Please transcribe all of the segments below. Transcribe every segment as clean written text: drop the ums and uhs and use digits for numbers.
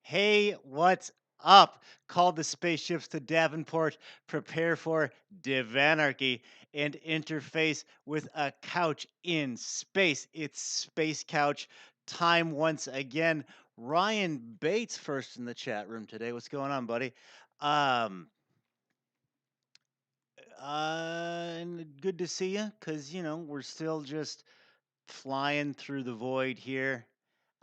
Hey, what's up? Call the spaceships to Davenport, prepare for divanarchy, and interface with a couch in space. It's Space Couch time once again. Ryan Bates first in the chat room today. What's going on, buddy? Um, and good to see you, because, we're still just flying through the void here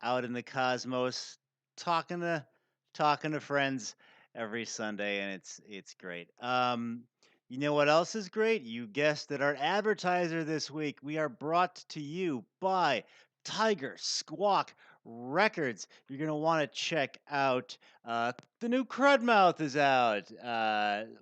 out in the cosmos, talking to talking to friends every Sunday, and it's great. You know what else is great? You guessed it, our advertiser this week. We are brought to you by Tiger Squawk Records. You're gonna want to check out the new Crudmouth is out.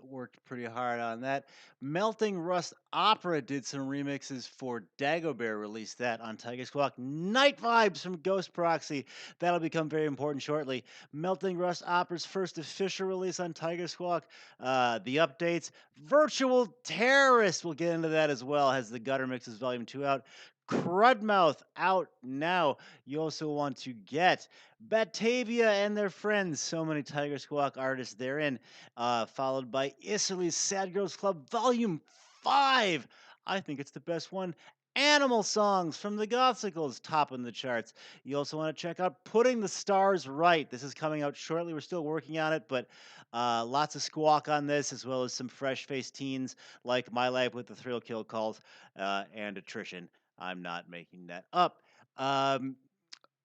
Worked pretty hard on that. Melting Rust Opera did some remixes for Dagobert, released that on Tiger Squawk. Night Vibes from Ghost Proxy, that'll become very important shortly. Melting Rust Opera's first official release on Tiger Squawk. The updates. Virtual Terrorist, we'll get into that as well, has the Gutter Mixes Volume 2 out. Crudmouth out now. You also want to get Batavia and their friends. So many Tiger Squawk artists therein. Followed by Isserly's Sad Girls Club Volume 5. I think it's the best one. Animal Songs from the Gothsicles, topping the charts. You also want to check out Putting the Stars Right. This is coming out shortly. We're still working on it, but lots of squawk on this, as well as some fresh-faced teens like My Life with the Thrill Kill Calls and Attrition. I'm not making that up. Um,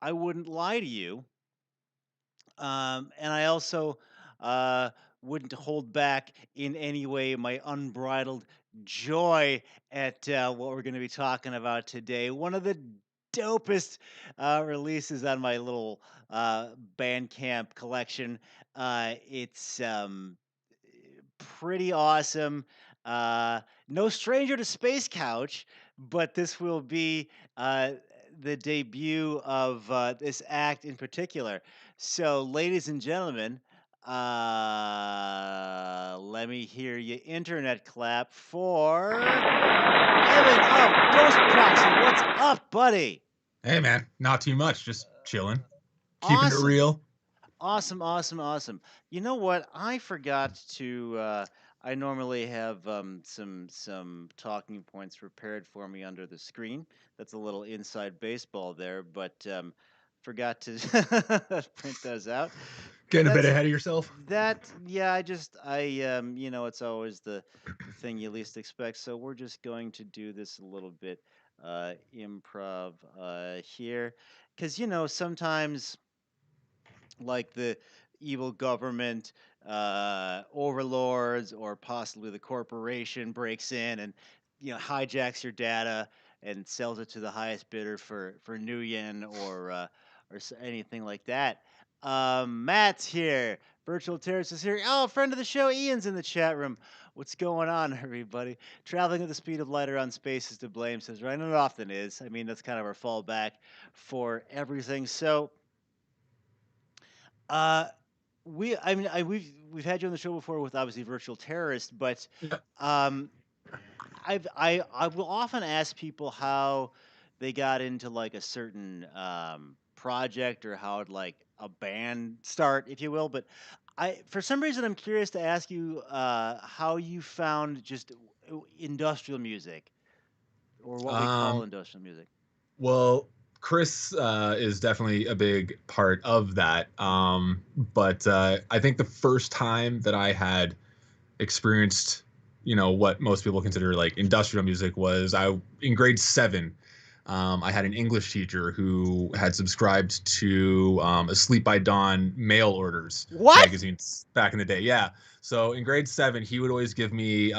I wouldn't lie to you. And I also wouldn't hold back in any way my unbridled joy at what we're going to be talking about today. One of the dopest releases on my little Bandcamp collection. It's pretty awesome. No stranger to Space Couch, but this will be the debut of this act in particular. So, ladies and gentlemen, let me hear you internet clap for Evan of Ghost Proxy. What's up, buddy? Hey man, not too much, just chilling, keeping it Awesome. real. Awesome, awesome, awesome. You know what? I forgot to. I normally have some talking points prepared for me under the screen. That's a little inside baseball there, but forgot to print those out. Getting a bit That's ahead of yourself. that. Yeah, it's always the thing you least expect. So we're just going to do this a little bit improv here, because sometimes like the evil government overlords or possibly the corporation breaks in and hijacks your data and sells it to the highest bidder for new yen or anything like that. Matt's here. Virtual Terrace is here. Oh, friend of the show, Ian's in the chat room. What's going on, everybody? Traveling at the speed of light around space is to blame, says Ryan. And it often is. I mean, that's kind of our fallback for everything. So, uh, we've had you on the show before with obviously virtual terrorists, but Yeah. um, I will often ask people how they got into like a certain project or how like a band start, if you will. But I for some reason I'm curious to ask you how you found just industrial music or what we call Um, industrial music. well, Chris is definitely a big part of that. But I think the first time that I had experienced, what most people consider like industrial music was I in grade 7. I had an English teacher who had subscribed to Asleep by Dawn mail orders What? magazines back in the day. Yeah. So in grade 7, he would always give me,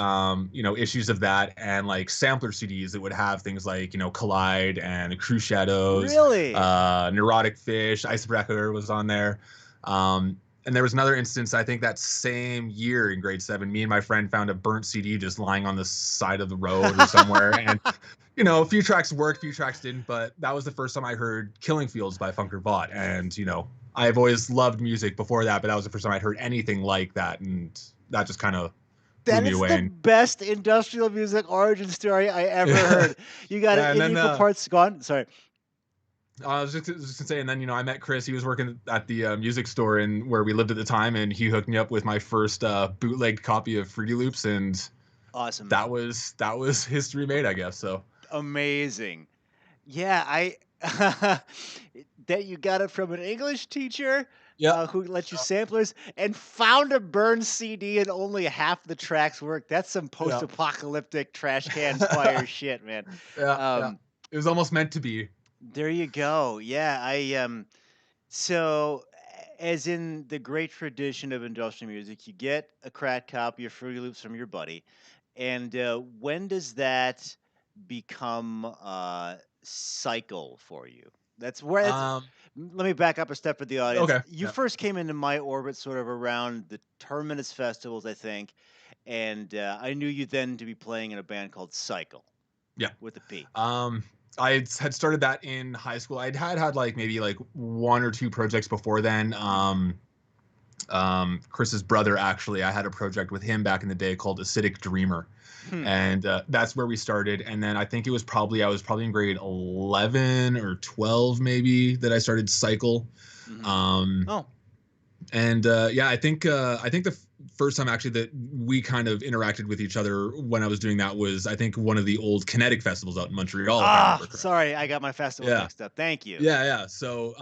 issues of that and like sampler CDs that would have things like, Collide and the Cruise Shadows, Really? Neurotic Fish, Icebreaker was on there. And there was another instance, I think that same year in grade 7, me and my friend found a burnt CD just lying on the side of the road or somewhere. And a few tracks worked, a few tracks didn't, but that was the first time I heard Killing Fields by Funker Bot. And, I've always loved music before that, but that was the first time I'd heard anything like that. And that just kind of blew That me is away. the And best industrial music origin story I ever yeah, heard. You got it yeah. And in then, equal parts. Gone. Sorry. I was just gonna say, and then I met Chris. He was working at the music store and where we lived at the time, and he hooked me up with my first bootleg copy of Fruity Loops, and Awesome. that was history made, I guess. So Amazing. Yeah, I that you got it from an English teacher, yeah, who let you samplers and found a burned CD and only half the tracks work. That's some yeah, post-apocalyptic trash can fire shit, man. yeah, yeah. Um, It was almost meant to be. there you go. Yeah, so as in the great tradition of industrial music, you get a cracked copy of Fruity Loops from your buddy. And when does that become cycle for you? That's where it's, Um, let me back up a step for the audience. okay, You yeah, first came into my orbit sort of around the Terminus festivals, I think, and I knew you then to be playing in a band called Cycle yeah. with a P. Um, I had started that in high school. I'd had like maybe like one or two projects before then. Hmm. Chris's brother, actually, I had a project with him back in the day called Acidic Dreamer, Hmm. and that's where we started. And then I think I was probably in grade 11 or 12 maybe that I started Cycle. Hmm. Um, Oh, and yeah, I think the first time actually that we kind of interacted with each other when I was doing that was, I think, one of the old Kinetic festivals out in Montreal, if I remember correctly. sorry, I got my festivals Yeah, mixed up. Thank you. yeah. So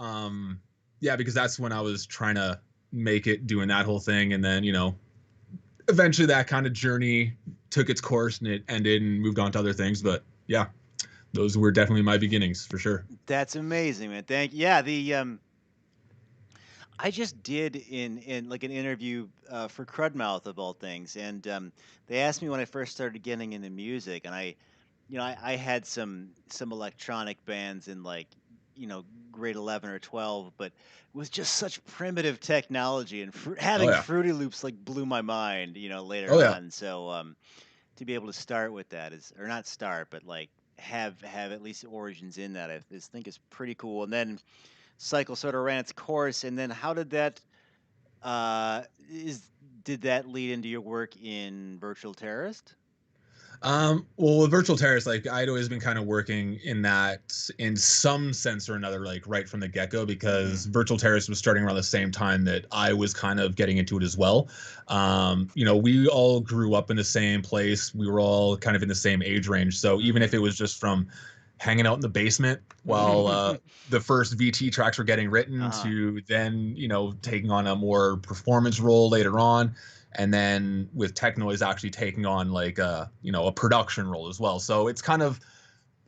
yeah, because that's when I was trying to make it, doing that whole thing, and then eventually that kind of journey took its course and it ended and moved on to other things. But yeah, those were definitely my beginnings for sure. That's amazing, man. Thank yeah, I just did in like an interview for Crudmouth of all things, and they asked me when I first started getting into music, and I had some electronic bands in like grade 11 or 12, but it was just such primitive technology, and Oh having yeah, Fruity Loops like blew my mind, later oh yeah. on. So to be able to start with that is, or not start, but like have at least origins in that, I just think is pretty cool. And then cycle sort of ran its course, and then how did that is did that lead into your work in Virtual Terrorist? Well, with Virtual Terrace, like I'd always been kind of working in that in some sense or another, like right from the get go, Hmm. because Virtual Terrace was starting around the same time that I was kind of getting into it as well. We all grew up in the same place. We were all kind of in the same age range. So even if Hmm. it was just from hanging out in the basement while the first VT tracks were getting written Uh-huh. to then, taking on a more performance role later on, and then with Tech Noise actually taking on like a production role as well. So it's kind of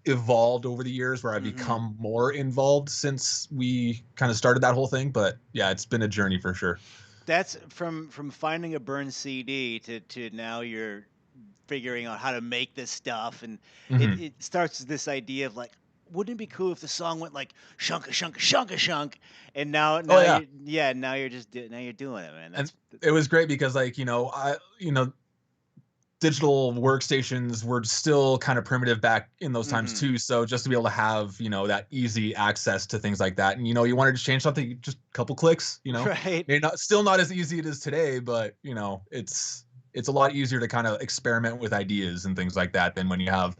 evolved over the years where I've Hmm. become more involved since we kind of started that whole thing. But yeah, it's been a journey for sure. That's from finding a burned CD to now you're figuring out how to make this stuff, and Hmm. it starts with this idea of like, wouldn't it be cool if the song went like shunk a shunk a shunk a shunk, and Oh now yeah, now you're just now you're doing it, man. and That's it was great because like digital workstations were still kind of primitive back in those times hmm. too. So just to be able to have, that easy access to things like that. And, you wanted to change something, just a couple clicks, Right. maybe not, still not as easy as it is today, but it's a lot easier to kind of experiment with ideas and things like that than when you have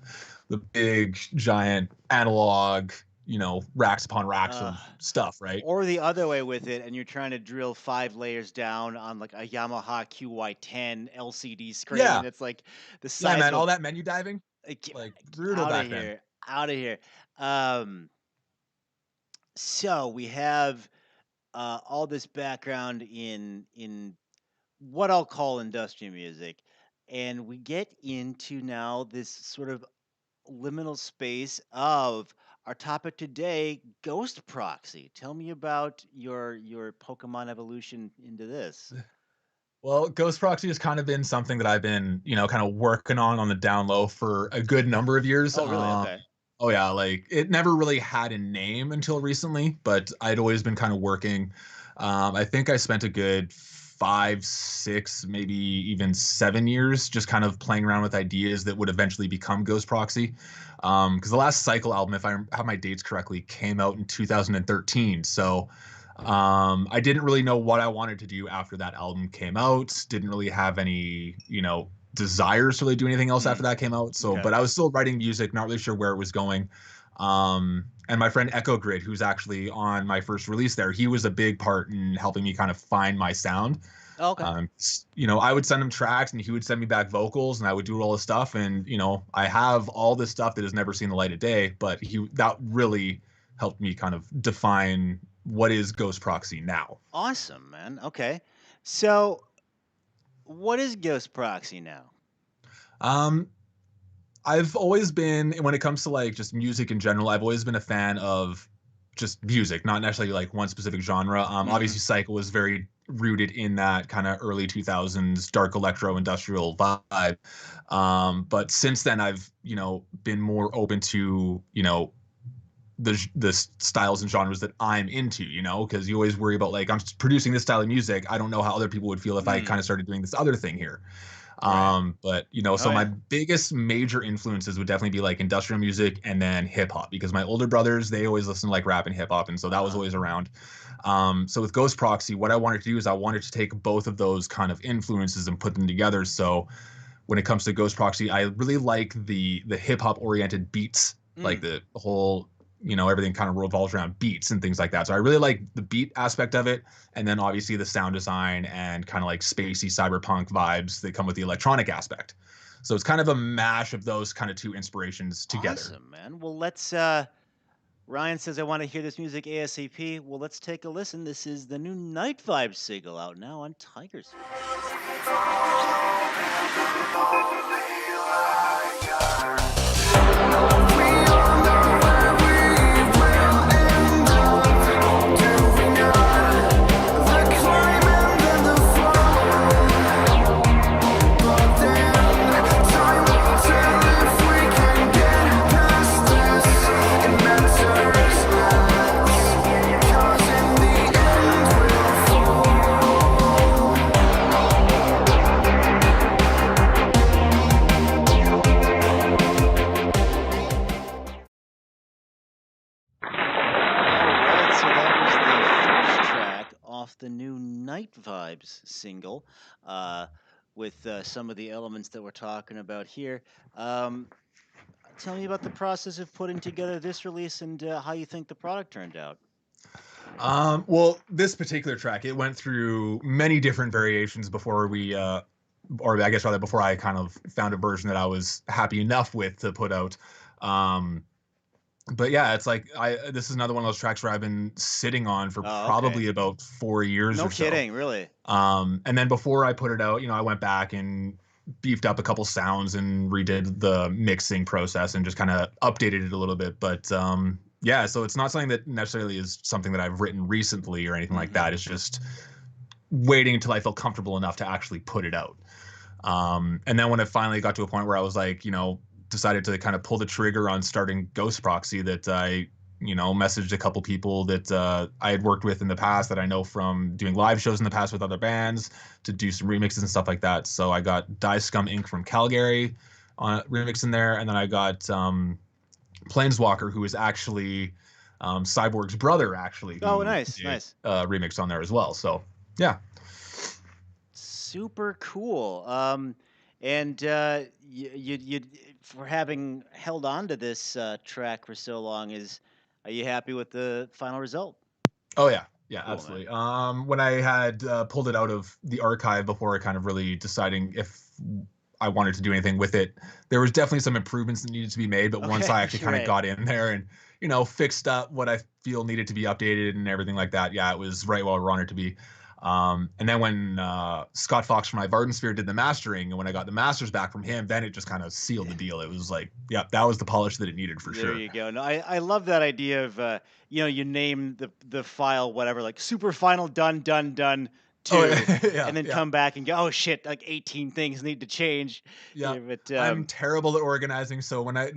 the big giant analog, racks upon racks Uh, of stuff, right? or the other way with it, and you're trying to drill 5 layers down on like a Yamaha QY10 LCD screen Yeah. that's like the Yeah, size man. of All that menu diving, a like brutal out of back then. here, out of here. Um, so we have all this background in what I'll call industrial music, and we get into now this sort of liminal space of our topic today, ghost proxy. Tell me about your Pokemon evolution into this. Well, Ghost Proxy has kind of been something that I've been, kind of working on the down low for a good number of years. Oh, really? Okay. Oh yeah, like it never really had a name until recently, but I'd always been kind of working. I think I spent a good 5, 6, maybe even 7 years just kind of playing around with ideas that would eventually become Ghost Proxy. Because the last Cycle album, if I have my dates correctly, came out in 2013. So I didn't really know what I wanted to do after that album came out. Didn't really have any, desires to really do anything else after Hmm. that came out. So, Okay. but I was still writing music, not really sure where it was going. And my friend Echo Grid, who's actually on my first release there, he was a big part in helping me kind of find my sound. Okay. I would send him tracks and he would send me back vocals and I would do all this stuff. And, I have all this stuff that has never seen the light of day, but that really helped me kind of define what is Ghost Proxy now. Awesome, man. Okay. So, what is Ghost Proxy now? Um, I've always been, when it comes to like just music in general, I've always been a fan of just music, not necessarily like one specific genre. Hmm. Obviously, Cycle was very rooted in that kind of early 2000s dark electro industrial vibe. But since then, I've, been more open to, the styles and genres that I'm into, because you always worry about like, I'm producing this style of music. I don't know how other people would feel if I Mm, kind of started doing this other thing here. right. But Oh so my yeah. biggest major influences would definitely be like industrial music and then hip hop because my older brothers, they always listen to like rap and hip hop. And so that was Uh-huh. always around. So with Ghost Proxy, what I wanted to do is I wanted to take both of those kind of influences and put them together. So when it comes to Ghost Proxy, I really like the hip hop oriented beats, like Mm. the whole, everything kind of revolves around beats and things like that. So I really like the beat aspect of it, and then obviously the sound design and kind of like spacey cyberpunk vibes that come with the electronic aspect. So it's kind of a mash of those kind of two inspirations together. Awesome, man. Well, let's. Ryan says I want to hear this music ASAP. Well, let's take a listen. This is the new Night Vibes single out now on Tiger's Feet. All right, so that was the first track off the new Night Vibes single, uh, with some of the elements that we're talking about here. Um, Tell me about the process of putting together this release and how you think the product turned out. Well, this particular track, it went through many different variations before or I guess rather before I kind of found a version that I was happy enough with to put out. Um, but yeah, it's like this is another one of those tracks where I've been sitting on for Oh, okay. probably about 4 years No or so. kidding, really. And then before I put it out, I went back and beefed up a couple sounds and redid the mixing process and just kind of updated it a little bit. But yeah, so it's not something that necessarily is something that I've written recently or anything like Hmm. that. It's just waiting until I feel comfortable enough to actually put it out. And then when it finally got to a point where I was like, decided to kind of pull the trigger on starting Ghost Proxy, that I, messaged a couple people that I had worked with in the past that I know from doing live shows in the past with other bands to do some remixes and stuff like that. So I got Die Scum Inc. from Calgary on a remix in there, and then I got Planeswalker, who is actually Cyborg's brother, actually, Oh, who nice, did nice. remix on there as well. So yeah. Super cool. And you for having held on to this track for so long, are you happy with the final result? Oh yeah, yeah, Cool, man. absolutely. When I had pulled it out of the archive before kind of really deciding if I wanted to do anything with it, there was definitely some improvements that needed to be made. But once Okay, I actually you're kind of right. got in there and fixed up what I feel needed to be updated and everything like that, yeah, it was right where I wanted it to be. And then when Scott Fox from my Vardensphere did the mastering, and when I got the masters back from him, then it just kind of sealed the deal. It was like, yeah, that was the polish that it needed for There sure. you go. No, I love that idea of you name the file whatever, like super final done done done Oh two, yeah, and then yeah. come back and go, oh shit, like 18 things need to change. Yeah. Yeah, but I'm terrible at organizing, so when I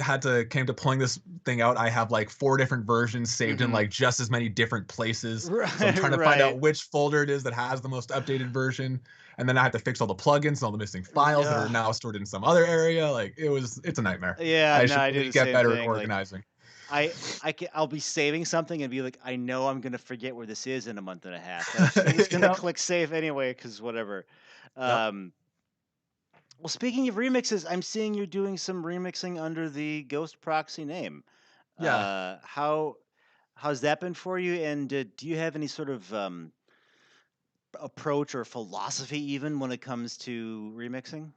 came to pulling this thing out, I have like four different versions saved in mhm. like just as many different places. So I'm Right, trying to find right. out which folder it is that has the most updated version, and then I have to fix all the plugins and all the missing files that are Ugh. now stored in some other area. Like it's a nightmare. Yeah, I no, should I do really the get same better at thing. Like organizing. I'll be saving something and be like, I know I'm gonna forget where this is in a month and a half. I'm just gonna Yep. click save anyway, because whatever. Yep. Um, well, speaking of remixes, I'm seeing you doing some remixing under the Ghost Proxy name. Yeah. How's that been for you? And do you have any sort of approach or philosophy even when it comes to remixing?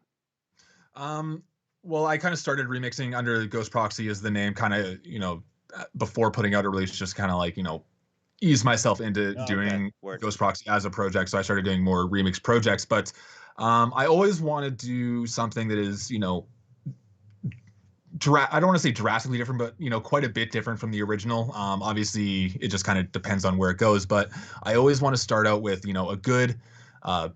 Um, well, I kind of started remixing under Ghost Proxy as the name, kind of, before putting out a release, just kind of like, ease myself into Oh, okay. doing Word. Ghost Proxy as a project. So I started doing more remix projects, but I always want to do something that is, I don't want to say drastically different, but quite a bit different from the original. Obviously, it just kind of depends on where it goes, but I always want to start out with a good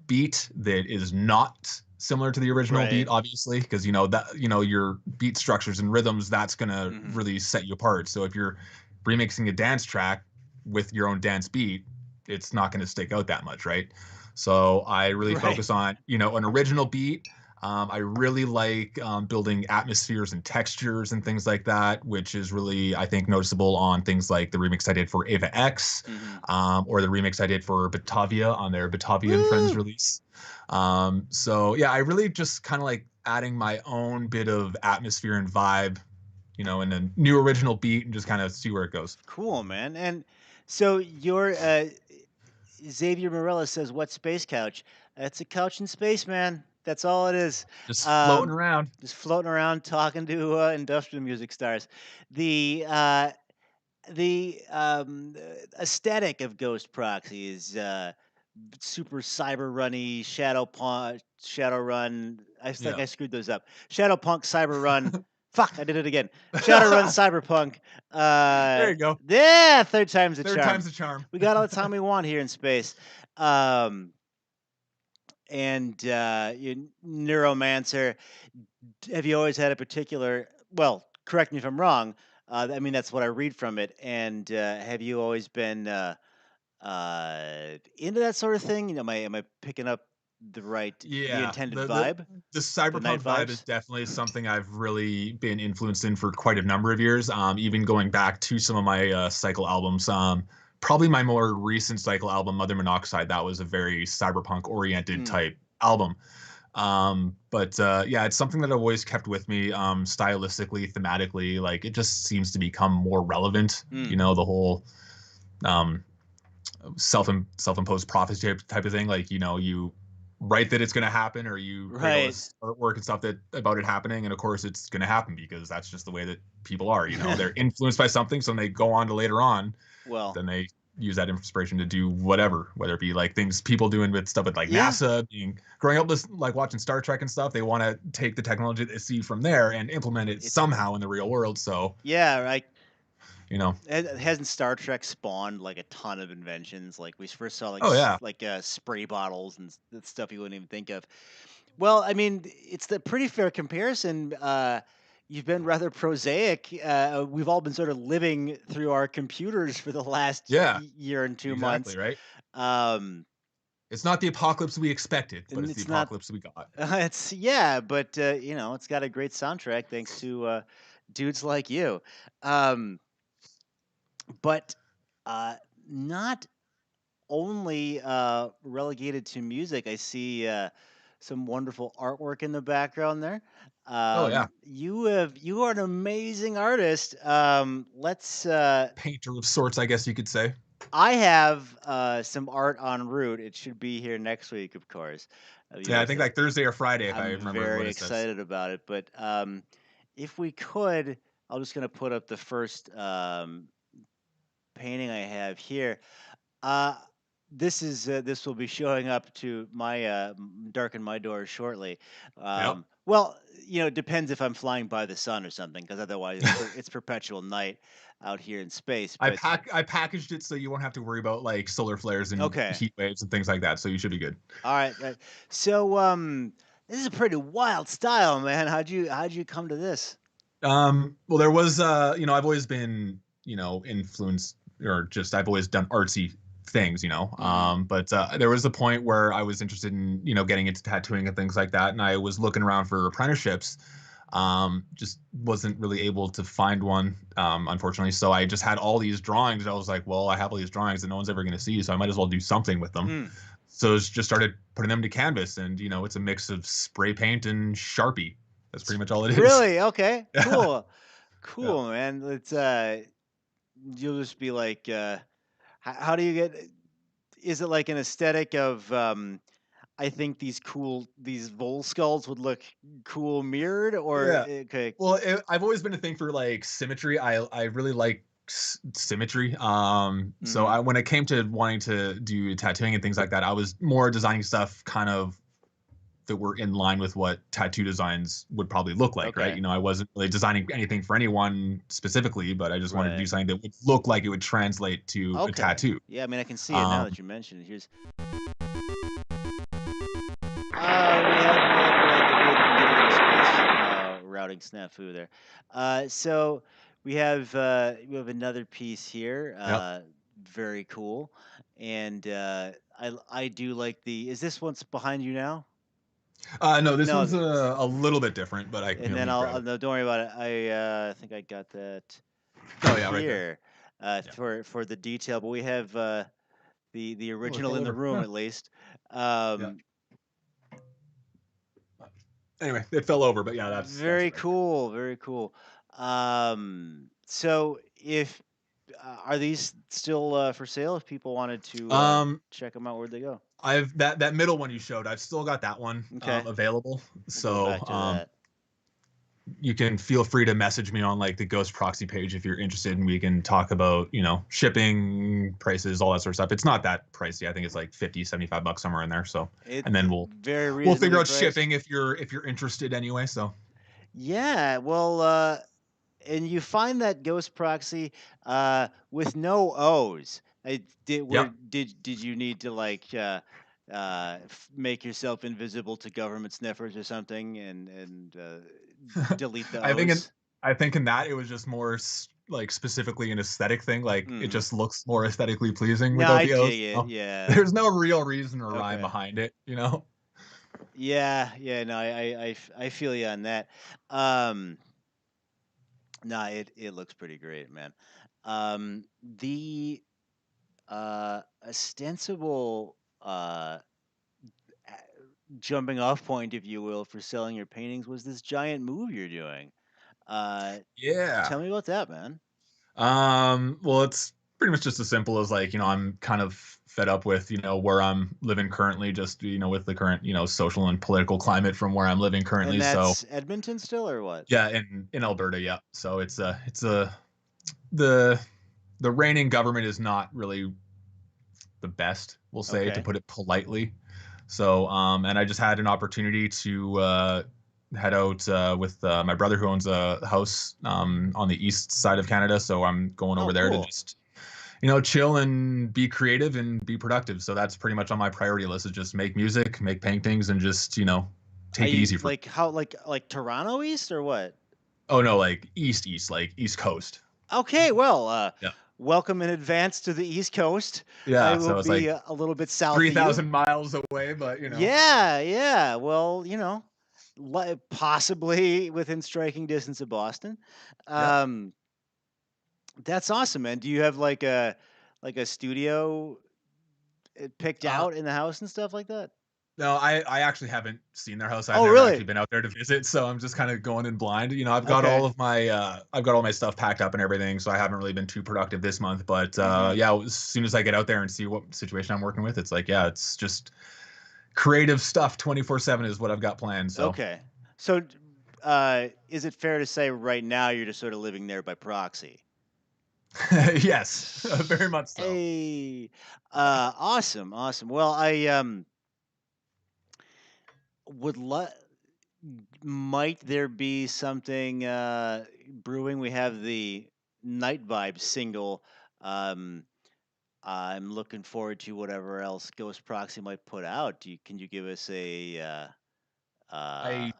beat that is not similar to the original beat, Right. obviously, because that your beat structures and rhythms, that's gonna Hmm. really set you apart. So if you're remixing a dance track with your own dance beat, it's not going to stick out that much, right? So I really Right. focus on an original beat. I really like building atmospheres and textures and things like that, which is really, I think, noticeable on things like the remix I did for Ava X, Hmm. or the remix I did for Batavia on their Batavia and Friends Woo! release. So yeah, I really just kind of like adding my own bit of atmosphere and vibe, in a new original beat and just kind of see where it goes. Cool, man. And so your Xavier Morella says, "What space couch?" It's a couch in space, man. That's all it is. Just floating Um, around. just floating around talking to industrial music stars. The aesthetic of Ghost Proxy is super cyber runny, shadow run. I think Yeah. I screwed those up. Shadow punk, cyber run. Fuck, I did it again. Shadow run, cyberpunk. There you go. Yeah, third time's a Third charm. time's the charm. We got all the time we want here in space. Um, and Neuromancer, have you always had a particular? Well, correct me if I'm wrong. I mean, that's what I read from it. And have you always been into that sort of thing? Am I picking up the Yeah, intended the vibe, the the night cyberpunk vibe is vibes? definitely something I've really been influenced in for quite a number of years. Even going back to some of my cycle albums. Probably my more recent cycle album, Mother Monoxide, that was a very cyberpunk oriented Mm, type album. But yeah, it's something that I've always kept with me, stylistically, thematically. Like it just seems to become more relevant. mm, The whole um, self-imposed prophecy type of thing. Like you write that it's going to happen, or you create all right. this artwork and stuff that about it happening, and of course it's going to happen because that's just the way that people are. They're influenced by something, so when they go on to later on, Well, then they use that inspiration to do whatever, whether it be like things people doing with stuff with like yeah. NASA, being growing up like watching Star Trek and stuff. They want to take the technology they see from there and implement it It's somehow in the real world. So yeah, right. you know, Hasn't Star Trek spawned like a ton of inventions? Like we first saw oh yeah, spray bottles and stuff you wouldn't even think of. Well, I mean, it's the pretty fair comparison. You've been rather prosaic. We've all been sort of living through our computers for the last yeah, year and 2 months. exactly right. Um, It's not the apocalypse we expected, but and it's the it's not. apocalypse we got. It's yeah, but it's got a great soundtrack thanks to dudes like you. Um, but uh, not only relegated to music. I see some wonderful artwork in the background there. Oh yeah, You are an amazing artist. Let's. painter of sorts, I guess you could say. I have some art en route. It should be here next week, of course. You Yeah, I guys, think like Thursday or Friday, if I I'm remember what very it says. excited about it. But if we could, I'm just gonna put up the first painting I have here. Uh, this will be showing up to my darken my doors shortly. Yep. Well, it depends if I'm flying by the sun or something, because otherwise it's perpetual night out here in space. But I packaged it so you won't have to worry about like solar flares and okay, heat waves and things like that. So you should be good. all right, right. So this is a pretty wild style, man. How'd you come to this? Well, there was I've always been influenced, or just I've always done artsy things, Hmm. but there was a point where I was interested in getting into tattooing and things like that, and I was looking around for apprenticeships. Just wasn't really able to find one, unfortunately. So I just had all these drawings. And I was like, well, I have all these drawings that no one's ever going to see, so I might as well do something with them. Mm. So just started putting them to canvas, and it's a mix of spray paint and Sharpie. That's pretty much all it is. Really? Okay. Yeah. Cool. Yeah. Cool, man. It's you'll just be like, how do you get? Is it like an aesthetic of? I think these vole skulls would look cool mirrored, or Yeah. okay. Well, I've always been a thing for like symmetry. I really like symmetry. So Mm-hmm. when it came to wanting to do tattooing and things like that, I was more designing stuff kind of that were in line with what tattoo designs would probably look like, right? Okay. I wasn't really designing anything for anyone specifically, but I just wanted to do Right. something that would look like it would translate to a Okay. tattoo. Yeah, I mean, I can see it now Um, that you mentioned it. Here's we had a little space routing snafu there. So we have another piece here. yep. Very cool, and I do like the. Is this one's behind you now? No, this No, one's a little bit different, but and let then me grab it. no, don't worry about it. I think I got that Oh yeah, right there. here Yeah. for the detail. But we have the Oh, it original fell in the over. room Huh. at least. Yeah. Um, Anyway, it fell over, but yeah, that's Very it right there. cool, very cool. So if are these still for sale? If people wanted to Um, check them out, where'd they go? I've that middle one you showed. I've still got that one Okay, available. we'll go So back to that. you can feel free to message me on like the Ghost Proxy page if you're interested, and we can talk about shipping prices, all that sort of stuff. It's not that pricey. I think it's like 50, $75 somewhere in there. So, It and then very we'll figure reasonably out priced. shipping if you're interested anyway. So Yeah, well, and you find that ghost proxy with no O's. yep. Did you need to like make yourself invisible to government sniffers or something and delete the I think in O's? I think in that it was just more like specifically an aesthetic thing. Like it Hmm. just looks more aesthetically pleasing No, without I the O's. dig it. Yeah. There's no real reason or rhyme Okay. behind it. Yeah. Yeah. No, I feel you on that. Um, no, it looks pretty great, man. The ostensible a- jumping off point, if you will, for selling your paintings was this giant move you're doing. Uh, Yeah. Tell me about that, man. Well, it's pretty much just as simple as like, I'm kind of fed up with, where I'm living currently, just, with the current, social and political climate from where I'm living And currently. So that's Edmonton still, or what? yeah, in Alberta, yeah. So it's the the reigning government is not really the best, we'll say, to Okay. put it politely. So, and I just had an opportunity to head out with my brother who owns a house on the east side of Canada. So I'm going Oh, over there to cool. just, chill and be creative and be productive. So that's pretty much on my priority list is just make music, make paintings, and just, Are take it you easy for. like how like Toronto East or what? Oh no, like east, like East Coast. Okay, well, Yeah. welcome in advance to the East Coast. I Yeah. will So it's be like a little bit south of you. 3,000 miles away, but Yeah, yeah. Well, possibly within striking distance of Boston. yeah. Um, that's awesome, man. Do you have like a studio picked Uh, out in the house and stuff like that? No, I actually haven't seen their house. I've Oh, never actually really? been out there to visit, so I'm just kind of going in blind. Okay. I've got all my stuff packed up and everything, so I haven't really been too productive this month. But Hmm. yeah, as soon as I get out there and see what situation I'm working with, it's like, yeah, it's just creative stuff 24/7 is what I've got planned. So Okay. So, is it fair to say right now you're just sort of living there by proxy? yes, very much so. Hey, awesome, awesome. Well, I would love. Might there be something brewing? We have the Night Vibe single. Um, I'm looking forward to whatever else Ghost Proxy might put out. Can you give us I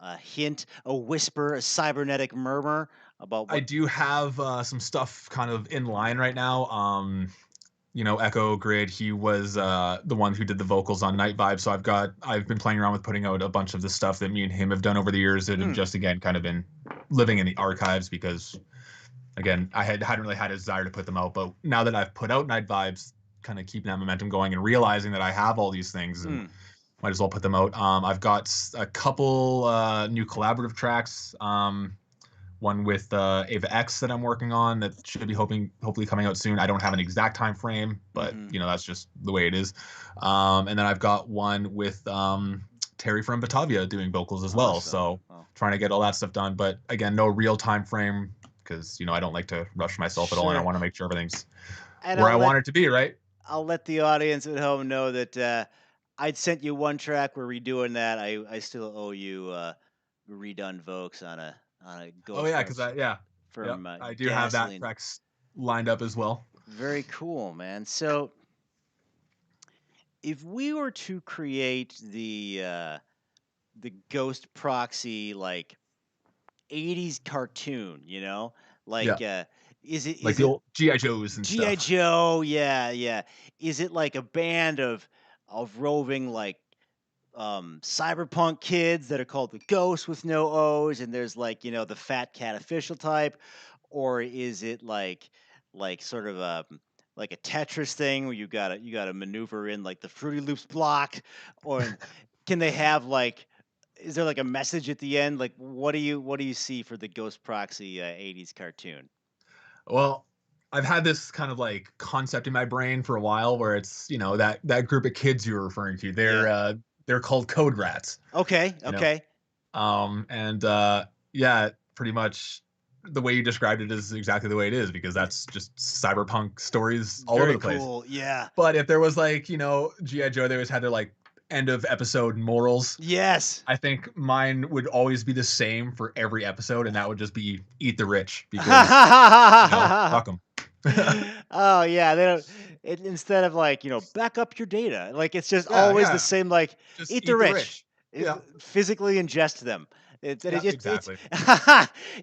a hint, a whisper, a cybernetic murmur about I what? do have some stuff kind of in line right now. Echo Grid, he was the one who did the vocals on Night Vibe. So I've been playing around with putting out a bunch of the stuff that me and him have done over the years that have Mm, just again kind of been living in the archives because again hadn't really had a desire to put them out. But now that I've put out Night Vibes, kind of keeping that momentum going and realizing that I have all these things and mm. might as well put them out. I've got a couple new collaborative tracks. one with Ava X that I'm working on that should be hopefully coming out soon. I don't have an exact time frame, but Mm-hmm. that's just the way it is. And then I've got one with Terry from Batavia doing vocals as well. Awesome. So Well, trying to get all that stuff done, but again, no real time frame because I don't like to rush myself at all, and I sure. want to make sure everything's And where I want it to be, right? I'll let the audience at home know that I'd sent you one track. We're redoing that. I still owe you redone Vokes on a Oh Ghost yeah, because Rush yep, from I do have that Gasoline. tracks lined up as well. Very cool, man. So if we were to create the Ghost Proxy like 80s cartoon, Yeah, like like is the it old GI Joes and GI stuff. Joe? Yeah, yeah. Is it like a band of roving like cyberpunk kids that are called the ghosts with no O's, and there's like the fat cat official type, or is it like sort of a like a Tetris thing where you gotta maneuver in like the Fruity Loops block, or can they have like is there like a message at the end? Like what do you see for the Ghost Proxy 80s cartoon? Well, I've had this kind of like concept in my brain for a while where it's that group of kids you were referring to. Yeah. They're called code rats. Okay. You know, Okay. and yeah, pretty much the way you described it is exactly the way it is because that's just cyberpunk stories all over Very the place. cool. Yeah. But if there was like GI Joe, they always had their like end of episode morals. Yes. I think mine would always be the same for every episode, and that would just be eat the rich because fuck them. Oh yeah, they don't. Instead of like back up your data, like it's just Yeah, always the yeah. same. Like Just eat the eat the rich, rich. Yeah, physically ingest them. yeah, It's exactly.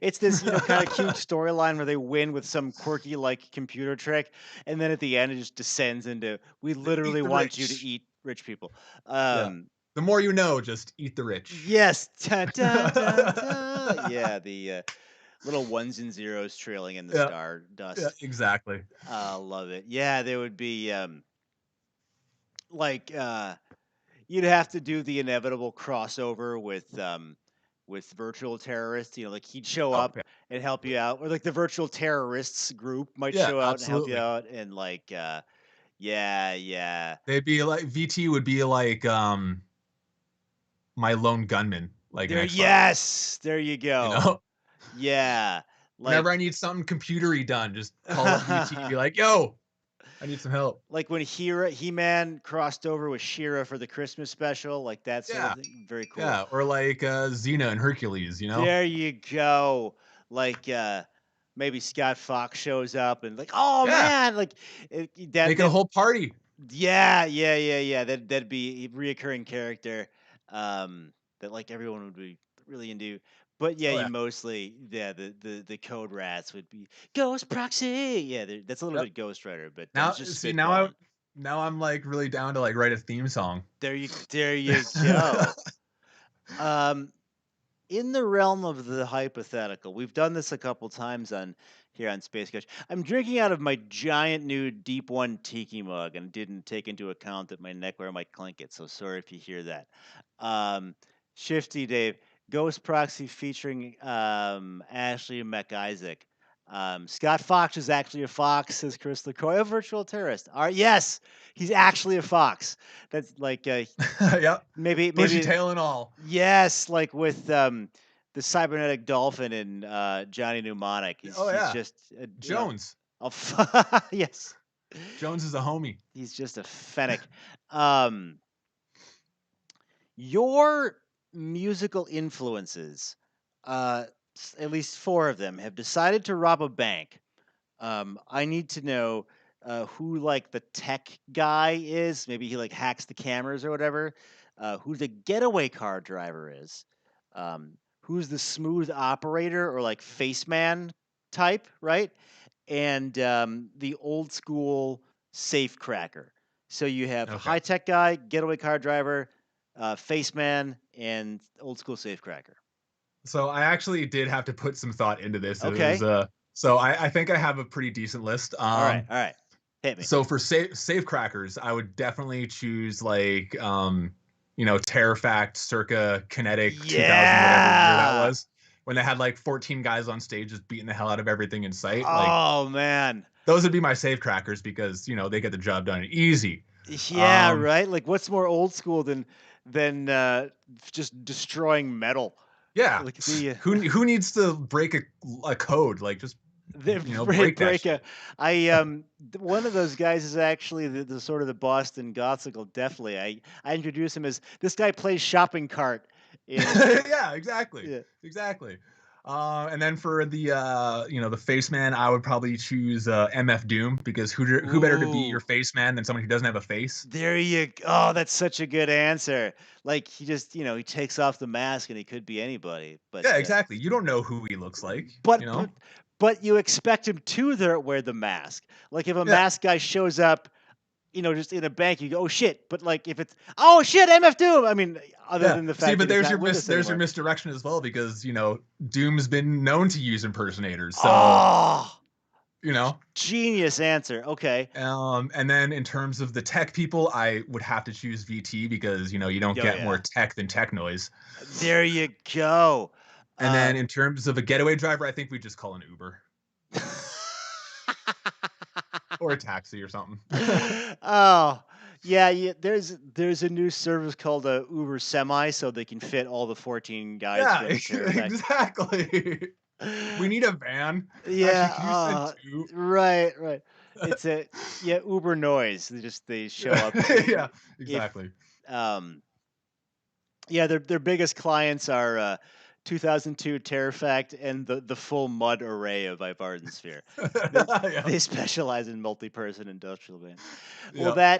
it's this kind of cute storyline where they win with some quirky like computer trick, and then at the end it just descends into we Eat literally the want you to rich. eat rich people. Yeah. Um, The more you know, just eat the rich. yes, dun, dun, dun, dun. Yeah, the little ones and zeros trailing in the Yeah, star yeah, dust. exactly. Love it. Yeah, there would be like you'd have to do the inevitable crossover with virtual terrorists. Like he'd show Oh, up yeah. and help you out, or like the virtual terrorists group might Yeah, show out and help you absolutely. out, and like yeah, yeah. They'd be like VT would be like my lone gunman, like an There, X-Files. yes, there you You go. know? Yeah, Whenever like I need something computery done, just call up VT, be like, yo, I need some help. like when He-Man crossed over with Shira for the Christmas special, like that sort of Yeah, thing. Very cool. yeah. Or like Xena and Hercules. There you go. Like maybe Scott Fox shows up and like, oh Yeah. man, like that Make it a that whole party. yeah, yeah, yeah, yeah. That'd be a reoccurring character that like everyone would be really into. But yeah, Oh you yeah. mostly the code rats would be Ghost Proxy. Yeah, that's a little Yep. bit Ghost Rider, but I'm Now just see now I spitballing. now I'm like really down to like write a theme song. There you go. Um, in the realm of the hypothetical, we've done this a couple times on here on Space Coach. I'm drinking out of my giant new Deep One Tiki mug and didn't take into account that my neckwear might clink it. So sorry if you hear that. Um, Shifty Dave, Ghost Proxy featuring Ashley McIsaac. Scott Fox is actually a fox, says Chris LaCroix, a virtual terrorist. All right, yes, he's actually a fox. That's like Yep. Bushy maybe tail and all. yes, like with the cybernetic dolphin in Johnny Mnemonic. He's Oh he's yeah. just Jones. yes, Jones is a homie. he's just a fennec. Um, your musical influences, at least four of them, have decided to rob a bank. I need to know who like the tech guy is. Maybe he like hacks the cameras or whatever. Who the getaway car driver is. Who's the smooth operator or like face man type, right? And the old school safe cracker. So you have Okay. high tech guy, getaway car driver, face man, and old school safe cracker. So I actually did have to put some thought into this. It was Okay. so I think I have a pretty decent list. All right. All right. Hit me. So for safe crackers, I would definitely choose like Terrafact circa Kinetic 2000 whatever year that Yeah. was. when they had like 14 guys on stage just beating the hell out of everything in sight. Like Oh man. those would be my safe crackers because they get the job done easy. Yeah, Um, right? Like what's more old school than just destroying metal? yeah, Like the who needs to break a code? Like just the break that break a shit. one of those guys is actually the sort of the Boston Gothsicle, definitely. I introduce him as this guy plays shopping cart in Yeah, exactly, yeah. exactly. And then for the the face man, I would probably choose MF Doom because who better to be your Ooh. face man than someone who doesn't have a face? There you oh, that's such a good answer. Like he just, he takes off the mask and he could be anybody. Yeah, exactly. You don't know who he looks like, But you know? but but you expect him to there wear the mask. Like if a Yeah. mask guy shows up, just in a bank, you go, "Oh shit!" But like if it's, "Oh shit, MF Doom," I mean, other Yeah. than the See, fact but that he's not with us there's your anymore. misdirection as well because, Doom's been known to use impersonators. So, Oh, you know, genius answer. Okay. and then in terms of the tech people, I would have to choose VT because, you don't Oh get more yeah. tech than tech noise. There you go. And Uh, then in terms of a getaway driver, I think we just call an Uber or a taxi or something. oh, yeah, yeah. There's a new service called Uber Semi, so they can fit all the 14 guys Yeah, from Terror Effect. exactly. We need a van. Actually, Yeah, can you send two? right, right. It's a yeah, Uber noise. They show up Yeah, if exactly. um yeah, their biggest clients are 2002 Terrorfact and the full mud array of Sphere. They Yeah, they specialize in multi-person industrial bands. Well, yeah.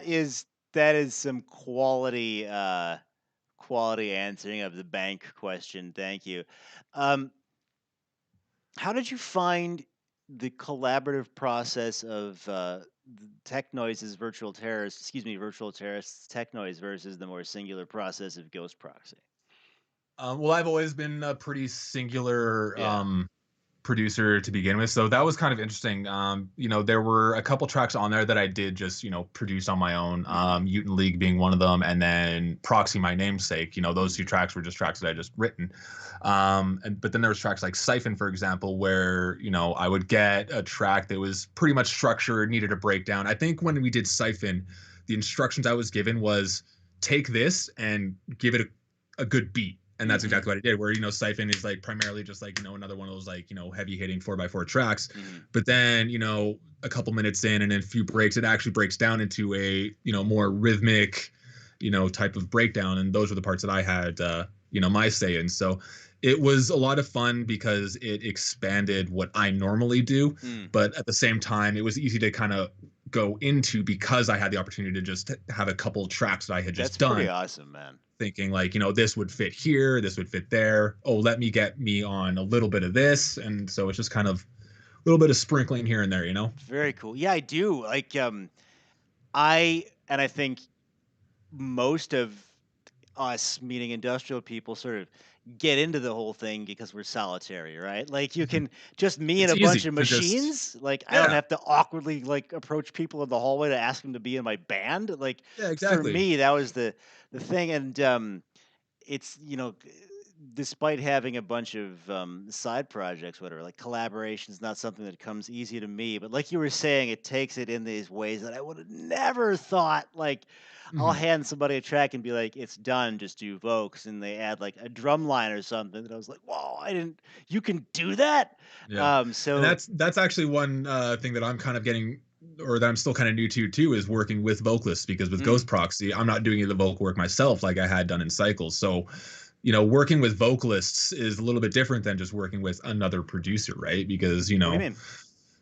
that is some quality answering of the bank question. Thank you. Um, how did you find the collaborative process of tech noises, virtual terrorists, tech noise versus the more singular process of ghost proxy? Well, I've always been a pretty singular Yeah. producer to begin with, so that was kind of interesting. There were a couple tracks on there that I did just produce on my own. Hmm. Mutant League being one of them, and then Proxy, my namesake. Those two Hmm. tracks were just tracks that I just written. But then there was tracks like Siphon, for example, where I would get a track that was pretty much structured, needed a breakdown. I think when we did Siphon, the instructions I was given was take this and give it a good beat, and that's Hmm. exactly what I did. Where Siphon is like primarily just like another one of those like heavy hitting 4x4 tracks, Hmm. but then a couple minutes in and then a few breaks, it actually breaks down into a more rhythmic type of breakdown, and those were the parts that I had my say in. So it was a lot of fun because it expanded what I normally do, Mm. but at the same time it was easy to kind of go into because I had the opportunity to just have a couple tracks that I had just That's pretty done, awesome, man. thinking like, this would fit here, this would fit there. Oh, let me get me on a little bit of this. And so it's just kind of a little bit of sprinkling here and there. Very cool. Yeah, I do. Like I think most of us, meaning industrial people, sort of get into the whole thing because we're solitary, right? Like you Mhm. can just me and It's a bunch easy of to just, machines. Like I don't yeah, have to awkwardly like approach people in the hallway to ask them to be in my band. Like yeah, for exactly. me, that was the thing. And it's despite having a bunch of side projects, whatever, like collaboration is not something that comes easy to me. But like you were saying, it takes it in these ways that I would have never thought. Like I'll Hmm. hand somebody a track and be like, "It's done, just do vocals," and they add like a drum line or something. And I was like, "Whoa, I didn't! You can do that?" Yeah. And So that's actually one thing that I'm kind of getting, or that I'm still kind of new to too, is working with vocalists, because with mm, Ghost Proxy, I'm not doing the vocal work myself like I had done in Cycles. So working with vocalists is a little bit different than just working with another producer, right? Because, what do you mean?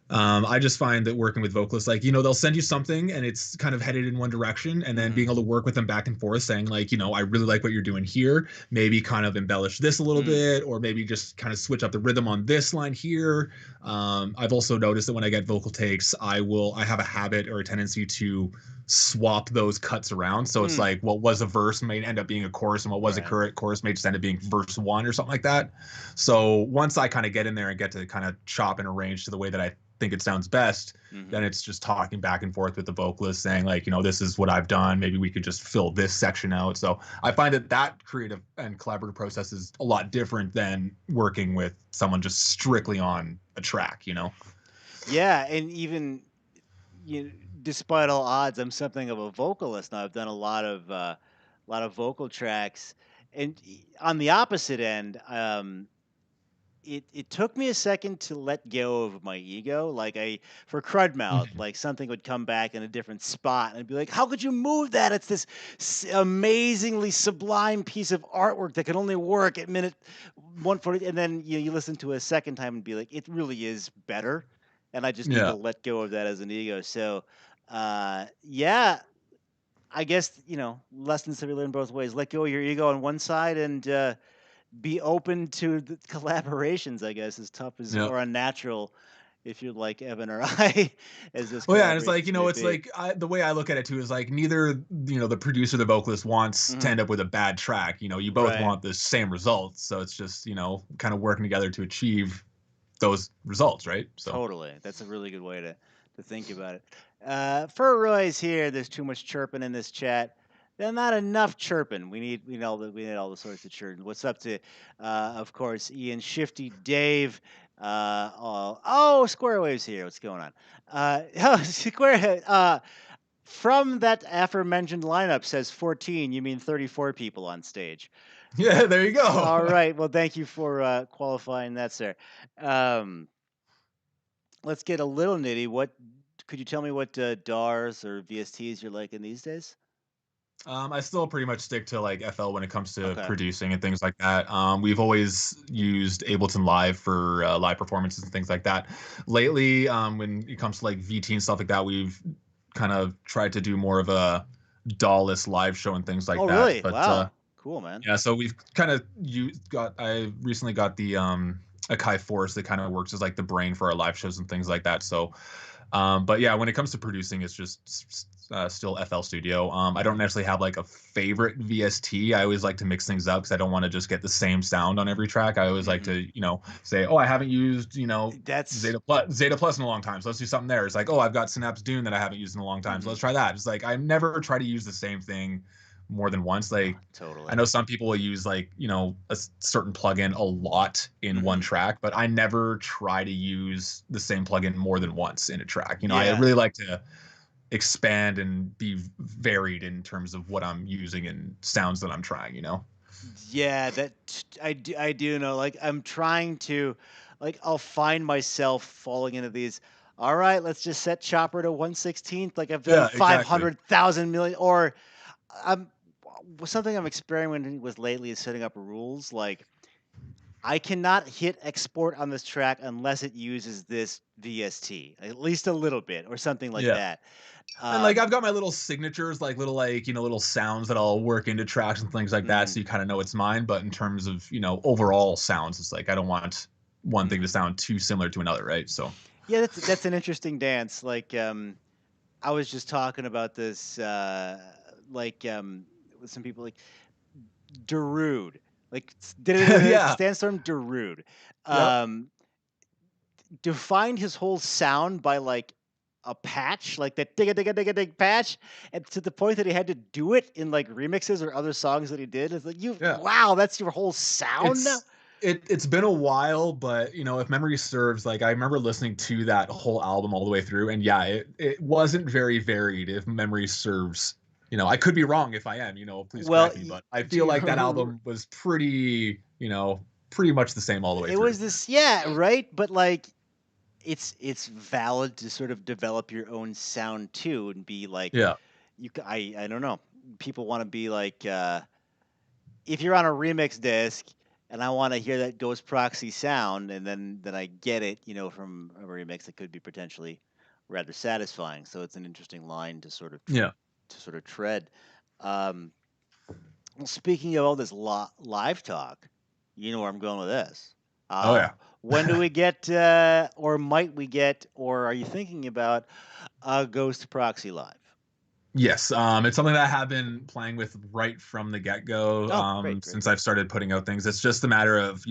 I just find that working with vocalists, like, they'll send you something and it's kind of headed in one direction, and then Hmm. being able to work with them back and forth, saying, like, I really like what you're doing here. Maybe kind of embellish this a little Mm, bit, or maybe just kind of switch up the rhythm on this line here. I've also noticed that when I get vocal takes, I have a habit or a tendency to swap those cuts around. So it's Mm, like what was a verse may end up being a chorus, and what was a right. chorus may just end up being verse one or something like that. So once I kind of get in there and get to kind of chop and arrange to the way that I think it sounds best, then Hmm. it's just talking back and forth with the vocalist saying like, this is what I've done. Maybe we could just fill this section out. So I find that creative and collaborative process is a lot different than working with someone just strictly on a track. Yeah, and even you, despite all odds, I'm something of a vocalist now. I've done a lot of vocal tracks, and on the opposite end, it took me a second to let go of my ego. Like for crud mouth, Mhm. like something would come back in a different spot, and I'd be like, "How could you move that? It's this amazingly sublime piece of artwork that can only work at minute 140." And then you listen to it a second time and be like, "It really is better." And I just need to Yeah. let go of that as an ego. So, yeah, I guess lessons to be learned both ways. Let go of your ego on one side, and be open to the collaborations, I guess, as tough as Yeah. or unnatural, if you're like Evan or I, as those Well, yeah, and it's like, collaborations may it's be. like the way I look at it too is like neither, the producer, the vocalist wants to Hmm. end up with a bad track. You both Right. want the same results. So it's just, kind of working together to achieve those results, right? So, Totally. That's a really good way to think about it. For Roy's here, there's too much chirping in this chat. There's not enough chirping. We need all the sorts of chirping. What's up to, of course, Ian, Shifty, Dave. Square Waves here. What's going on? Square. From that aforementioned lineup says 14. You mean 34 people on stage? yeah, there you go. All right. Well, thank you for qualifying that, sir. Um, let's get a little nitty. What could you tell me what DARs or VSTs you're liking these days? I still pretty much stick to like FL when it comes to Okay. producing and things like that. We've always used Ableton Live for live performances and things like that. Lately, when it comes to like VT and stuff like that, we've kind of tried to do more of a DAW-less live show and things like Oh, that. really? But Wow. Cool, man. yeah, so we've kind of you got. I recently got the Akai Force that kind of works as like the brain for our live shows and things like that. So but yeah, when it comes to producing, it's just still FL Studio. I don't Hmm. necessarily have like a favorite VST. I always like to mix things up because I don't want to just get the same sound on every track. I always like Hmm. to, say, oh, I haven't used, That's Zeta Plus in a long time. So let's do something there. It's like, oh, I've got Synapse Dune that I haven't used in a long time. So hmm let's try that. It's like I never try to use the same thing more than once. Like I totally. know some people will use like, a certain plugin a lot in one Hmm. track, but I never try to use the same plugin more than once in a track. I Yeah. really like to expand and be varied in terms of what I'm using and sounds that I'm trying. Yeah, I do know. Like I'm trying to, like I'll find myself falling into these. All right, let's just set chopper to 1/16th. Like I've done Yeah, exactly. 500,000 million. Or I'm something I'm experimenting with lately is setting up rules. Like I cannot hit export on this track unless it uses this VST, at least a little bit, or something like Yeah. that. And like Um, I've got my little signatures, like little little sounds that I'll work into tracks and things like that, mhm, so you kind of know it's mine. But in terms of overall sounds, it's like I don't want one thing to mhm. sound too similar to another, right? So Yeah, that's an interesting dance. Like I was just talking about this, like with some people, like Darude, like yeah, Sandstorm Darude. yep, Um, defined his whole sound by like a patch, like that digga digga digga dig patch, and to the point that he had to do it in like remixes or other songs that he did. It's like yeah. wow, that's your whole sound now. It's been a while, but if memory serves, like I remember listening to that whole album all the way through, and yeah, it wasn't very varied if memory serves. I could be wrong. If I am, please Well, correct me, but I feel like that to album was pretty much the same all the way it through. was this, yeah, right, but like it's valid to sort of develop your own sound too and be like Yeah, I don't know, people want to be like if you're on a remix disc and I want to hear that ghost proxy sound, and then I get it, from a remix, it could be potentially rather satisfying. So it's an interesting line to sort of yeah. tread. Um, well, speaking of all this live talk, you know where I'm going with this. Oh Uh, yeah. when do we get, or might we get, or are you thinking about a ghost proxy live? Yes, it's something that I have been playing with right from the get-go, Oh, great, great, since great. I've started putting out things. It's just a matter of,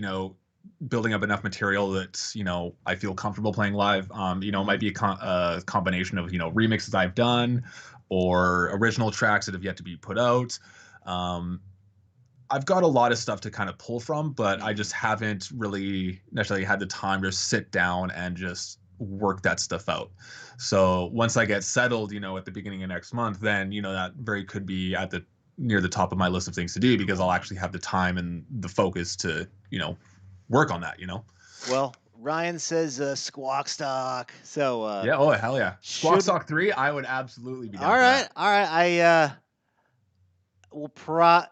building up enough material that, I feel comfortable playing live. It might Hmm. be a combination of, remixes I've done or original tracks that have yet to be put out. Um, I've got a lot of stuff to kind of pull from, but I Hmm. just haven't really necessarily had the time to sit down and just work that stuff out. So once I get settled, at the beginning of next month, then that very could be at the near the top of my list of things to do because Cool, I'll man. actually have the time and the focus to work on that. Well, Ryan says Squawk Stock. So Yeah. Oh hell yeah. Squawk should Sock 3, I would absolutely be all down for right, that. all right. I will pro.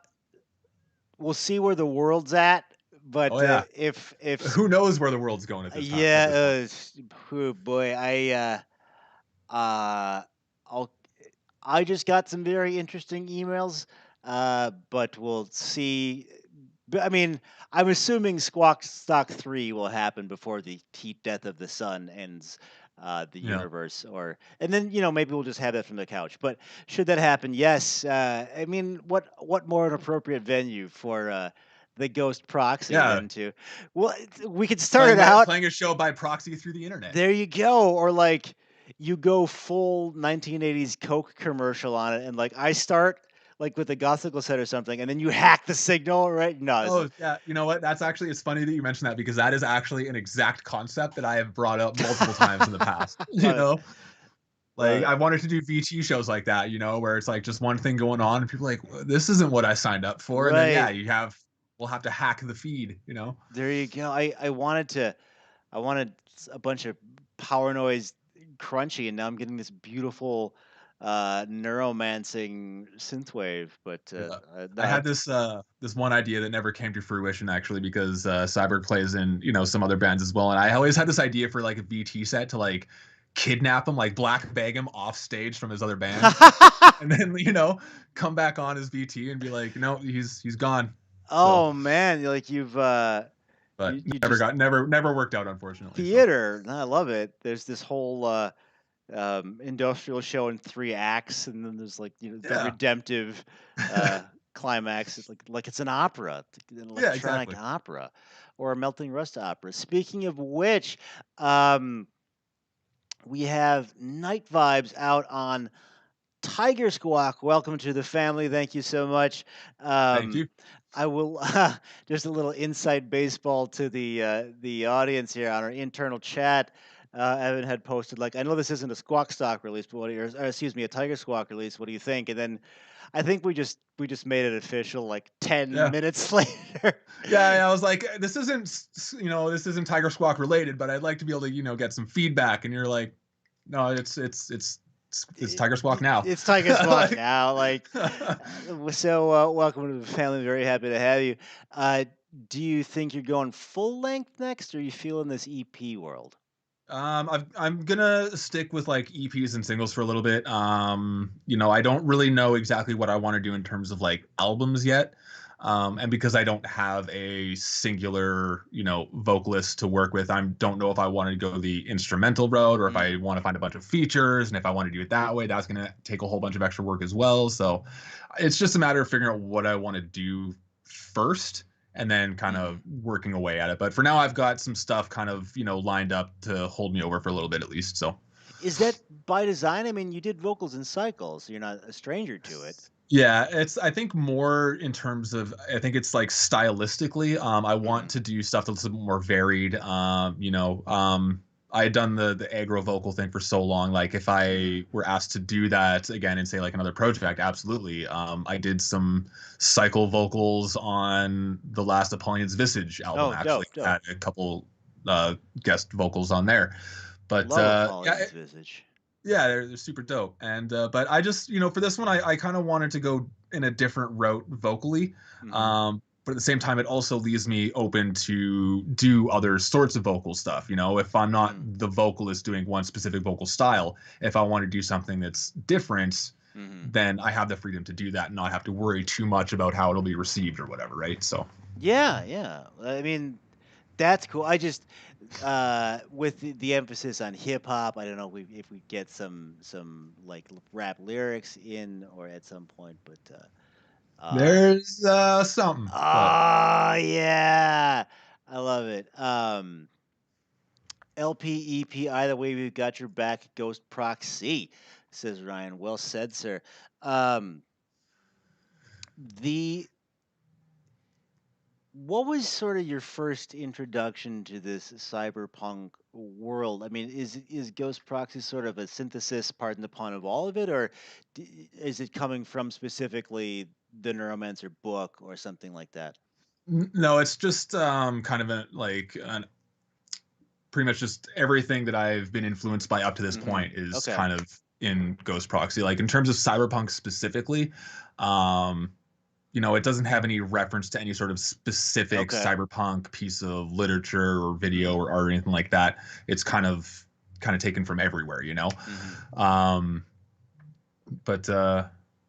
We'll see where the world's at. But Oh yeah. if Who knows where the world's going at this time at this point? yeah, oh boy, uh, I'll I just got some very interesting emails, but we'll see. I mean, I'm assuming Squawk Stock 3 will happen before the heat death of the sun ends the Yeah. universe, and then maybe we'll just have that from the couch. But should that happen, yes. I mean, what more an appropriate venue for the Ghost Proxy Yeah. than to? Well, we could start Playing it my out. playing a show by proxy through the internet. There you go. Or like you go full 1980s Coke commercial on it, and like I start like with the Gothical set or something, and then you hack the signal, right? No, this is Oh yeah, you know what? That's actually it's funny that you mentioned that because that is actually an exact concept that I have brought up multiple times in the past. love it, Like love I it. wanted to do VT shows like that, where it's like just one thing going on, and people are like, this isn't what I signed up for. And then yeah, Right we'll have to hack the feed. there you go. I wanted a bunch of power noise crunchy, and now I'm getting this beautiful neuromancing synthwave. But Yeah. I no, had this one idea that never came to fruition actually because Cyborg plays in some other bands as well, and I always had this idea for like a VT set to like kidnap him, like black bag him off stage from his other band, and then come back on as VT and be like, no, he's gone. So, oh man, like but you never just got never worked out unfortunately. So theater. I love it. There's this whole industrial show in 3 acts, and then there's like the yeah, redemptive uh, climax. It's like it's an opera, it's an yeah, electronic exactly. opera, or a melting rust opera. Speaking of which, um, we have Night Vibes out on Tiger Squawk. Welcome to the family. Thank you so much. Thank Um, you. I will just a little inside baseball to the audience here on our internal chat. Evan had posted like, I know this isn't a Squawk Stock release, but or excuse me, a Tiger Squawk release. What do you think? And then I think we just made it official like 10 Yeah. minutes later. Yeah, I was like, this isn't Tiger Squawk related, but I'd like to be able to, get some feedback. And you're like, no, it's Tiger Squawk now. It's Tiger Squawk Like, now. Like, so welcome to the family. Very happy to have you. Uh, do you think you're going full length next, or are you feeling this EP world? I'm gonna stick with like EPs and singles for a little bit. I don't really know exactly what I want to do in terms of like albums yet. And because I don't have a singular, vocalist to work with, I don't know if I want to go the instrumental road or if I Mm. want to find a bunch of features. And if I want to do it that way, that's gonna take a whole bunch of extra work as well. So it's just a matter of figuring out what I want to do first and then kind of Mhm. working away at it. But for now, I've got some stuff kind of, lined up to hold me over for a little bit at least. So, Is that by design? I mean, you did vocals in Cycles, so you're not a stranger to it. yeah, I think more in terms of, I think it's like stylistically, I want Hmm. to do stuff that's a bit more varied. I had done the aggro vocal thing for so long. Like if Hmm. I were asked to do that again and say like another project, absolutely. I did some cycle vocals on the last Apollyon's Visage album, Oh, actually. dope, Had dope. a couple guest vocals on there. But Love yeah, Apollyon's Visage. yeah, they're super dope. And but I just, for this one, I kind of wanted to go in a different route vocally. Hmm. But at the same time, it also leaves me open to do other sorts of vocal stuff. If I'm not Hmm. the vocalist doing one specific vocal style, if I want to do something that's different, Hmm. then I have the freedom to do that and not have to worry too much about how it'll be received or whatever, right? So Yeah, yeah. I mean, that's cool. I just with the emphasis on hip hop. I don't know if we get some like rap lyrics in or at some point, but There's something, but oh yeah, I love it. LPEP, either way, we've got your back. Ghost Proxy, says Ryan. Well said, sir. Um, the What was sort of your first introduction to this cyberpunk world? I mean, is Ghost Proxy sort of a synthesis, pardon the pun, of all of it, or is it coming from specifically the Neuromancer book or something like that? no, it's just kind of pretty much just everything that I've been influenced by up to this Hmm. point is Okay. kind of in Ghost Proxy. Like in terms of cyberpunk specifically, um, it doesn't have any reference to any sort of specific Okay. cyberpunk piece of literature or video Hmm. or art or anything like that. It's kind of taken from everywhere. Hmm. Um, but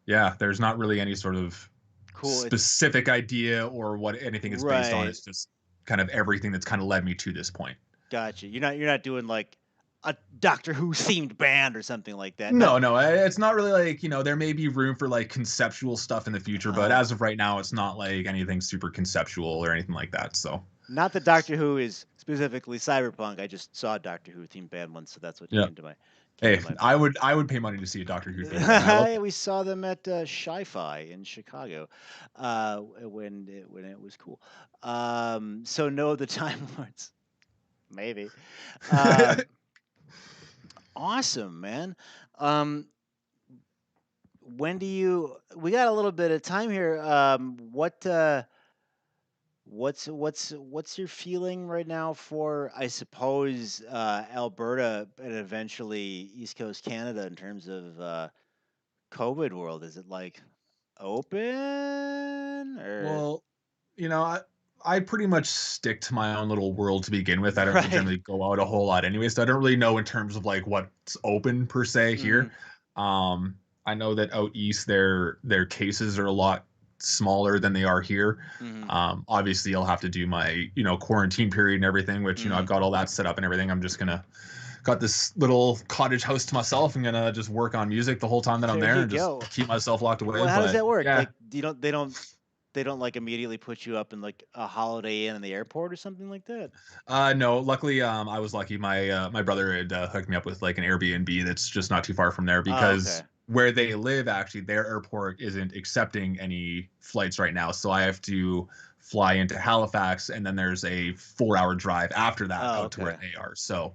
yeah, there's not really any sort of Cool. It's specific idea or what anything is based on. right. It's just kind of everything that's kind of led me to this point. Gotcha. You're not doing like a Doctor Who themed band or something like that. Not. No, no, it's not really like, there may be room for like conceptual stuff in the future, but Uh, as of right now, it's not like anything super conceptual or anything like that. So, Not that Doctor Who is specifically cyberpunk. I just saw a Doctor Who themed band once, so that's what yeah. came Hey, to my I would pay money to see a Doctor Who theme band. I will. we saw them at Sci-Fi in Chicago when it was cool. So no, the Time Lords, maybe. Um, awesome, man. Um, when do you? We got a little bit of time here. What's your feeling right now for, I suppose, Alberta and eventually East Coast Canada in terms of COVID world? Is it like open or Well, I pretty much stick to my own little world to begin with. I don't right? generally go out a whole lot anyway, so I don't really know in terms of like what's open per se Hmm. here. Um, I know that out east their cases are a lot smaller than they are here. Hmm. Obviously, I'll have to do my quarantine period and everything, which I've Hmm. got all that set up and everything. I'm just gonna got this little cottage house to myself. I'm gonna just work on music the whole time that I'm There there you and just go. keep myself locked away. Well, how does But that work? yeah, Like, they don't like immediately put you up in like a Holiday Inn in the airport or something like that? no, luckily, I was lucky. My brother had hooked me up with like an Airbnb that's just not too far from there Oh, because okay. where they live, actually, their airport isn't accepting any flights right now. So I have to fly into Halifax, and then there's a 4-hour drive after that Oh, out to where okay. they are. So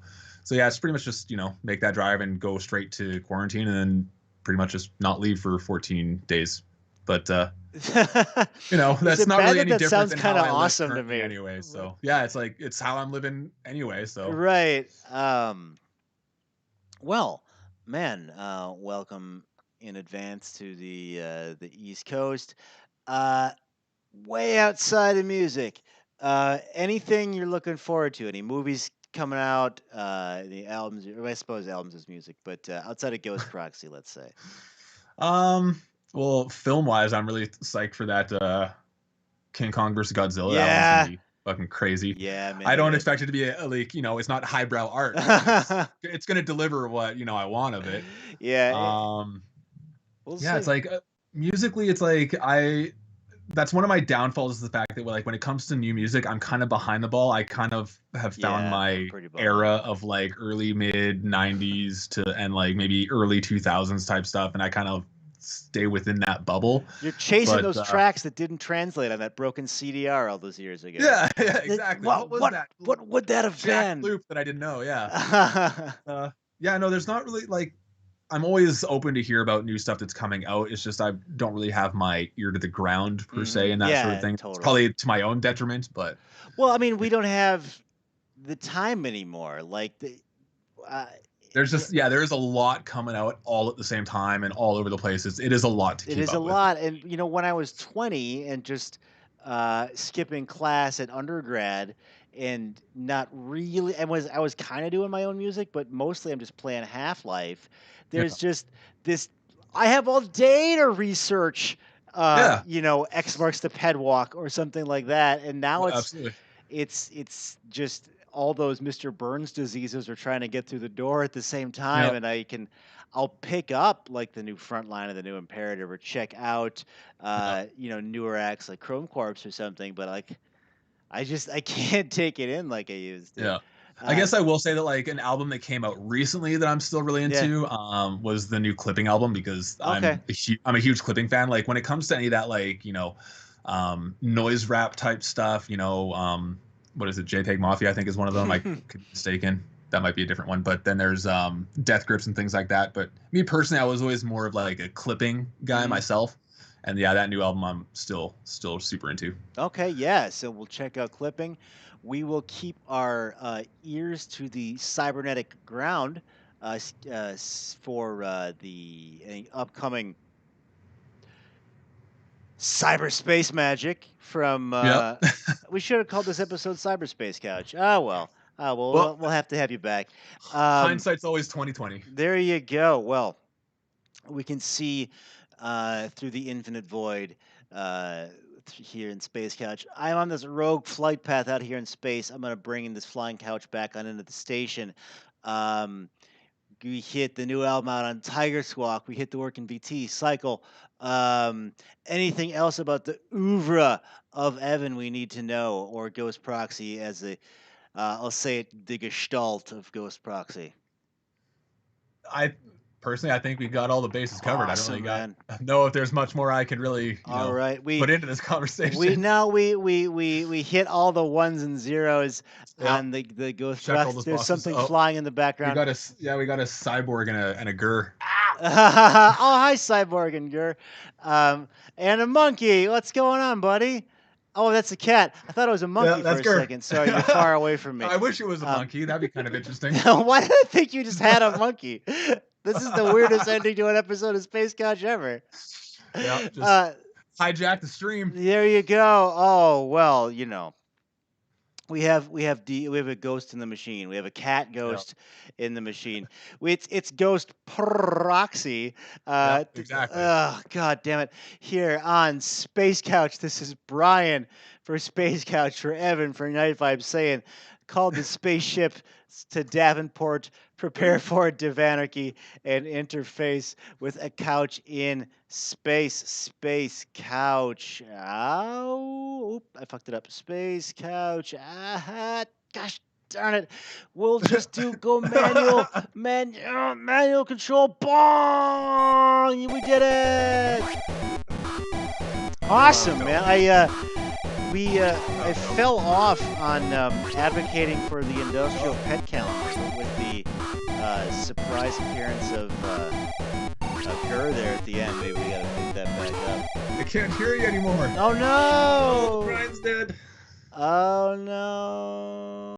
yeah, it's pretty much just make that drive and go straight to quarantine, and then pretty much just not leave for 14 days. But Is that's it not bad really that any that different sounds than kind how of I live awesome to currently me? anyway. But So yeah, it's how I'm living anyway. So right. Well, man, welcome in advance to the East Coast. Uh, Way outside of music. Anything you're looking forward to? Any movies coming out? The albums? Or I suppose albums is music, but outside of Ghost Proxy, let's say. um, well, film wise, I'm really psyched for that King Kong versus Godzilla. That one's gonna Yeah, be fucking crazy. yeah, I'm I into don't it. expect it to be like it's not highbrow art, but it's gonna deliver what I want of it. Yeah, Um, we'll yeah, it's see. like musically, it's like I that's one of my downfalls is the fact that like when it comes to new music, I'm kind of behind the ball. I kind of have found Yeah, I'm my pretty behind. era of like early mid 90s to and like maybe early 2000s type stuff, and I kind of stay within that bubble. You're chasing But those tracks that didn't translate on that broken CDR all those years ago. yeah, yeah, That- exactly. What What was what that what would that have jacked been? loop that I didn't know? Yeah. Uh, yeah, no, there's not really like I'm always open to hear about new stuff that's coming out. It's just I don't really have my ear to the ground per se and that sort of Yeah, thing. It's totally. probably to my own detriment, but Well, I mean, we don't have the time anymore. Like uh, there's yeah, just there is a lot coming out all at the same time and all over the place. It is a lot to it keep is a up with. lot. And when I was 20 and just skipping class at undergrad and not really, I was kind of doing my own music, but mostly I'm just playing Half Life. There's Yeah, just this. I have all day to research. yeah, X marks the ped walk or something like that, and now absolutely. it's just all those Mr. Burns diseases are trying to get through the door at the same time, Yep. and I'll pick up like the new Frontline or the new Imperative or check out, Yep. newer acts like Chrome Corpse or something, but like I can't take it in like I used to. Yeah. I Uh, guess I will say that like an album that came out recently that I'm still really yeah. into was the new Clipping album because Okay. I'm a huge Clipping fan. Like when it comes to any of that like, noise rap type stuff, what is it? JPEG Mafia I think is one of them. I could be mistaken. That might be a different one, but then there's Death Grips and things like that. But me personally, I was always more of like a Clipping guy Mhm. myself. And yeah, that new album I'm still super into. Okay, yeah. So we'll check out Clipping. We will keep our ears to the cybernetic ground for the upcoming cyberspace magic from. Yep. We should have called this episode Cyberspace Couch. Ah, well. Well, We'll have to have you back. hindsight's always 2020. There you go. Well, we can see through the infinite void here in Space Couch. I'm on this rogue flight path out here in space. I'm going to bring in this flying couch back on into the station. Um, we hit the new album out on Tiger Squawk. We hit the work in BT Cycle. Um, Anything else about the oeuvre of Evan we need to know, or Ghost Proxy as a, I'll say it, the gestalt of Ghost Proxy. I personally, I think we got all the bases covered. I don't really Awesome, man. know if there's much more I could really, All right, put into this conversation. we hit all the ones and zeros Yep. on the Ghost Check all Proxy. those There's boxes. something Oh, flying in the we background. got a cyborg and a gur. Oh, hi, Cyborg and Gur. And a monkey. What's going on, buddy? Oh, that's a cat. I thought it was a Yeah, monkey for that's a gur. second. Sorry, you're far away from me. I wish it was a Um, monkey. That'd be kind of interesting. Why did I think you just had a monkey? This is the weirdest ending to an episode of Space Couch ever. Yeah, just Uh, hijack the stream. there you go. Oh, well, we have a ghost in the machine. We have a cat ghost in the machine. It's Ghost Proxy. Yep, exactly. Oh, God damn it! Here on Space Couch, this is Brian for Space Couch, for Evan for Night Vibe, saying, "Call the spaceship to Davenport. Prepare for Divanarchy and interface with a couch in space. Space Couch. Ow! Oop, I fucked it up. Space Couch. Ah, gosh darn it. We'll just go manual control. Bong! We did it! Awesome, man. I fell off on advocating for the industrial pet calendar, but with the surprise appearance of Gur there at the end, maybe we gotta pick that back up. I can't hear you anymore. Oh no! Brian's dead. Oh no!